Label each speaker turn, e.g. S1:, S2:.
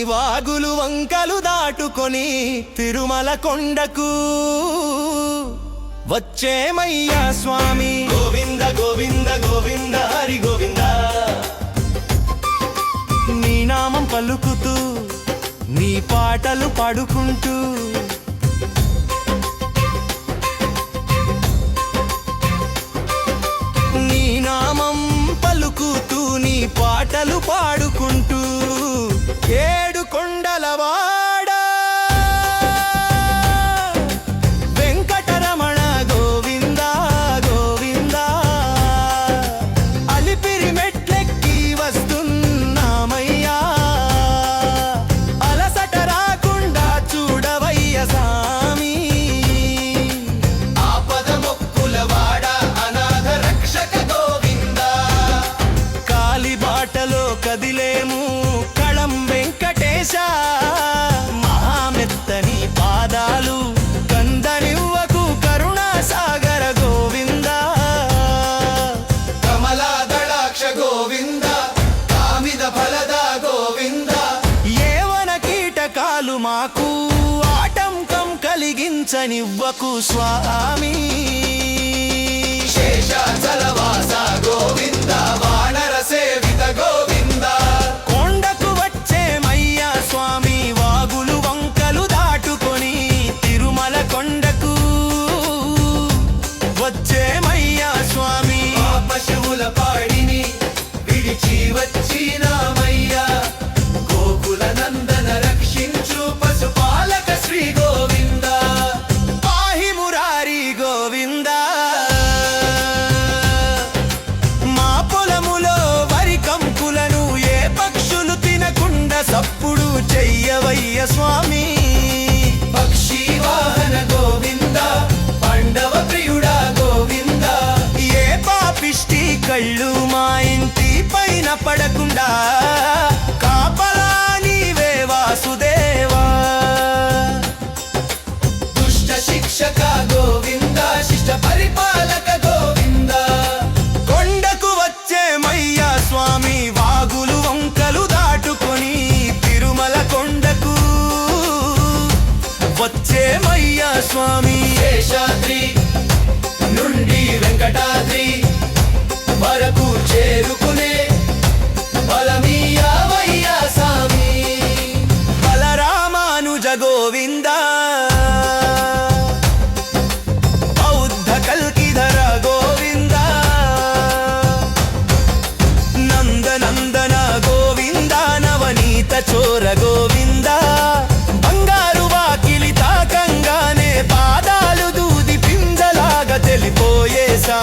S1: వాగులు వంకలు దాటుకొని తిరుమల కొండకు వచ్చేమయ్యా స్వామి. గోవింద గోవింద గోవింద హరి గోవింద, నీ నామం పలుకుతూ నీ పాటలు పాడుకుంటూ నీ నామం పలుకుతూ నీ పాటలు పాడుకుంటూ ఏడు కొండలవాడ వెంకటరమణ గోవింద గోవింద, అలిపిరి మెట్లెక్కి వస్తున్నామయ్యా, అలసట రాకుండా చూడవయ్య సామి. ఆపద మొక్కులవాడ అనాథ రక్షక గోవింద, కాలిబాటలో కదిలేము కళం వెంకటేశ, మహామెత్తని పాదాలు కందనివ్వకు కరుణా సాగర గోవింద. కమలాదళాక్ష గోవింద, కామిద ఫలద గోవింద, ఏవన కీటకాలు మాకు ఆటంకం కలిగించనివ్వకు స్వామి. శేషాచలవాస గోవింద, వానర సేవిత గోవింద, కొండకు వచ్చేమయ్యా స్వామి వాగులు వంకలు దాటుకొని తిరుమల కొండకు వచ్చేమయ్యా స్వామి. పశువుల పాడిని విడిచి వచ్చినామయ్యా, గోకుల నందన రక్షించు పశుపాలక శ్రీ గోవింద, పాహి మురారి గోవింద. మా పొలములో వరి కంకులను ఏ పక్షులు తినకుండా సప్పుడు చెయ్యవయ్య స్వామి. పక్షి వాహన గోవింద, పాండవ ప్రియుడా గోవింద, ఏ పాపిష్టి కళ్ళు మా ఇంటి పైన పడకుండా కాపలా నీవే వాసుదేవా. దుష్ట శిక్షక గోవింద, శిష్ట పరిపాలక గోవింద, కొండకు వచ్చేమయ్యా స్వామి వాగులు వంకలు దాటుకొని తిరుమల కొండకు వచ్చేమయ్యా స్వామి. శేషాద్రి నుండి వెంకటాద్రి వరకు చేరుకునే బలమీయావయ్యా స్వామి. బలరామానుజ గోవింద, బౌద్ధ కల్కిధర గోవింద, నందనందన గోవింద, నవనీత చోర గోవింద, బంగారు వాకిలి తాకంగానే పాదాలు దూది పిందలాగా తెలిపోయే సా